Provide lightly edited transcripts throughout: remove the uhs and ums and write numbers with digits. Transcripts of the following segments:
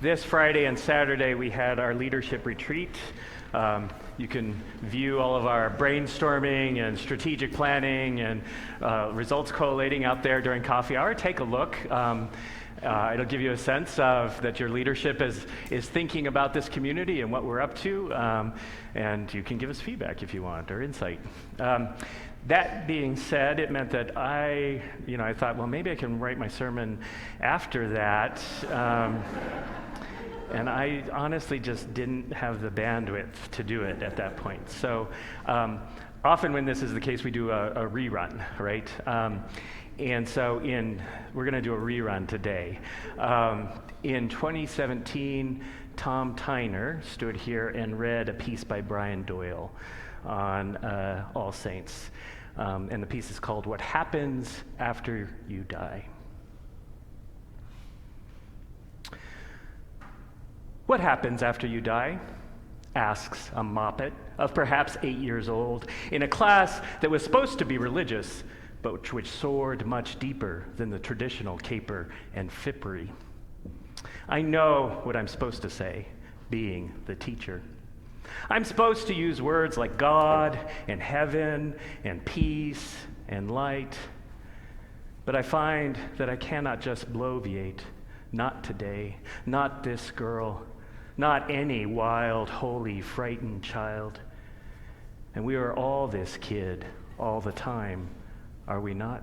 This Friday and Saturday, we had our leadership retreat. You can view all of our brainstorming and strategic planning and results collating out there during coffee hour. Take a look. It'll give you a sense of that your leadership is thinking about this community and what we're up to, and you can give us feedback if you want or insight. That being said, it meant that I thought, well, maybe I can write my sermon after that. And I honestly just didn't have the bandwidth to do it at that point. So often when this is the case, we do a rerun, right? And so we're going to do a rerun today. In 2017, Tom Tyner stood here and read a piece by Brian Doyle on All Saints. And the piece is called What Happens After You Die. What happens after you die? Asks a moppet of perhaps 8 years old in a class that was supposed to be religious, but which soared much deeper than the traditional caper and fippery. I know what I'm supposed to say, being the teacher. I'm supposed to use words like God and heaven and peace and light, but I find that I cannot just bloviate. Not today, not this girl, not any wild, holy, frightened child. And we are all this kid all the time, are we not?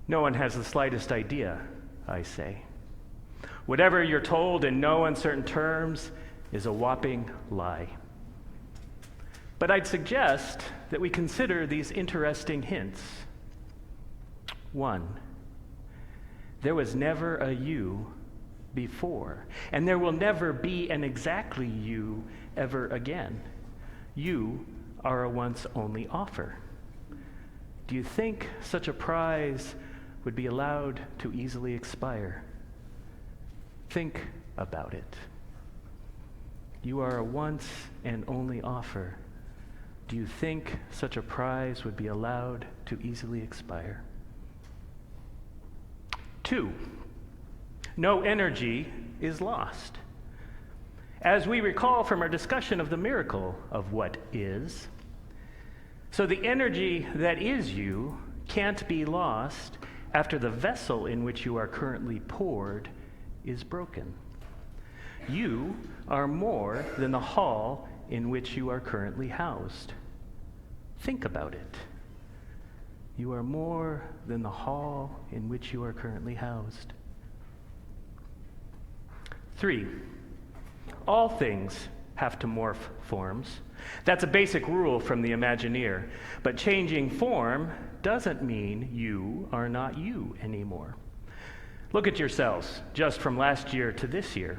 No one has the slightest idea, I say. Whatever you're told in no uncertain terms is a whopping lie. But I'd suggest that we consider these interesting hints. 1, there was never a you before, and there will never be an exactly you ever again. You are a once-only offer. Do you think such a prize would be allowed to easily expire? Think about it. You are a once and only offer. Do you think such a prize would be allowed to easily expire? 2, no energy is lost. As we recall from our discussion of the miracle of what is, so the energy that is you can't be lost after the vessel in which you are currently poured is broken. You are more than the hall in which you are currently housed. Think about it. You are more than the hall in which you are currently housed. 3, all things have to morph forms. That's a basic rule from the Imagineer. But changing form doesn't mean you are not you anymore. Look at yourselves, just from last year to this year.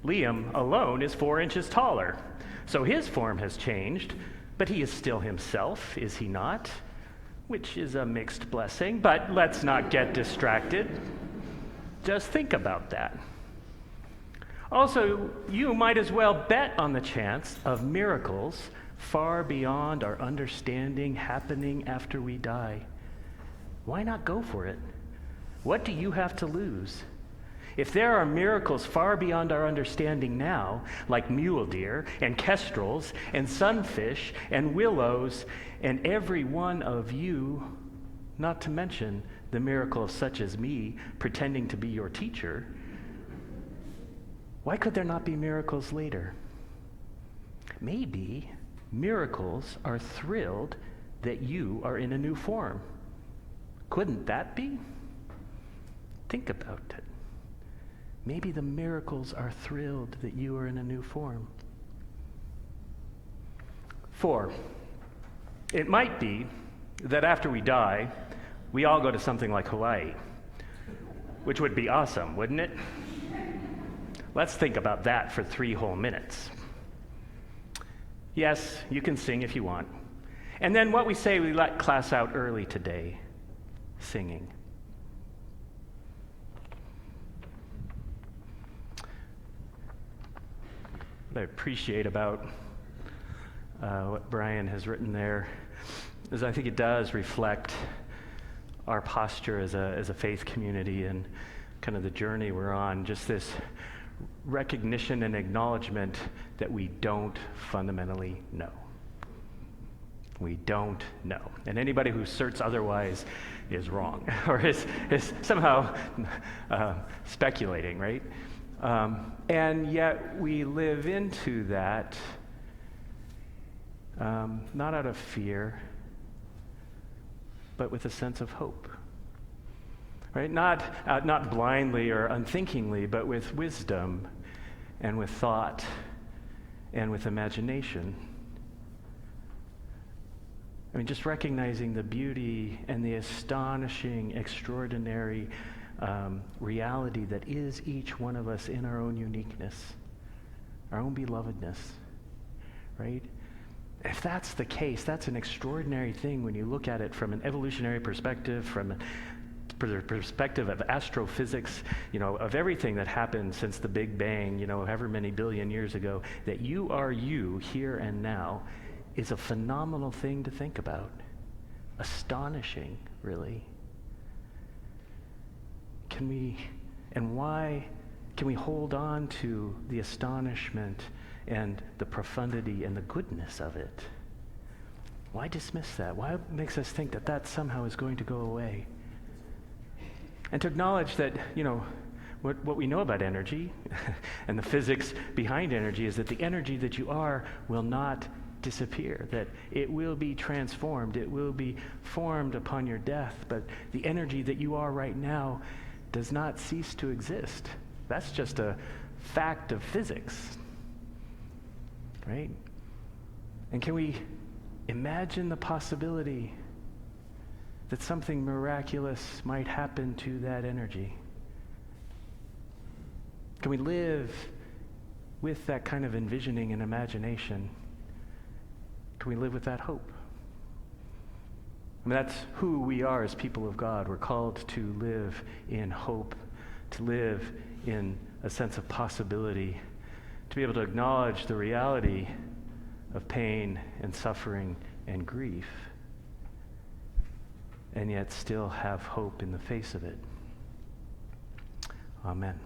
Liam alone is 4 inches taller, so his form has changed, but he is still himself, is he not? Which is a mixed blessing, but let's not get distracted. Just think about that. Also, you might as well bet on the chance of miracles far beyond our understanding happening after we die. Why not go for it? What do you have to lose? If there are miracles far beyond our understanding now, like mule deer and kestrels and sunfish and willows and every one of you, not to mention the miracle of such as me pretending to be your teacher, why could there not be miracles later? Maybe miracles are thrilled that you are in a new form. Couldn't that be? Think about it. Maybe the miracles are thrilled that you are in a new form. 4, it might be that after we die, we all go to something like Hawaii, which would be awesome, wouldn't it? Let's think about that for 3 whole minutes. Yes, you can sing if you want. And then what we say, we let class out early today, singing. What I appreciate about what Brian has written there is I think it does reflect our posture as a faith community and kind of the journey we're on, just this recognition and acknowledgement that we don't fundamentally know. We don't know. And anybody who asserts otherwise is wrong or is somehow speculating, right? And yet we live into that not out of fear, but with a sense of hope. Right? Not blindly or unthinkingly, but with wisdom and with thought and with imagination. I mean, just recognizing the beauty and the astonishing, extraordinary reality that is each one of us in our own uniqueness, our own belovedness, right? If that's the case, that's an extraordinary thing when you look at it from an evolutionary perspective, from the perspective of astrophysics, of everything that happened since the Big Bang, however many billion years ago, that you are you here and now is a phenomenal thing to think about. Astonishing, really. Why can we hold on to the astonishment and the profundity and the goodness of it? Why dismiss that? Why makes us think that that somehow is going to go away? And to acknowledge that, what we know about energy and the physics behind energy is that the energy that you are will not disappear, that it will be transformed, it will be formed upon your death, but the energy that you are right now does not cease to exist. That's just a fact of physics, right? And can we imagine the possibility that something miraculous might happen to that energy? Can we live with that kind of envisioning and imagination? Can we live with that hope? I mean, that's who we are as people of God. We're called to live in hope, to live in a sense of possibility, to be able to acknowledge the reality of pain and suffering and grief, and yet still have hope in the face of it. Amen.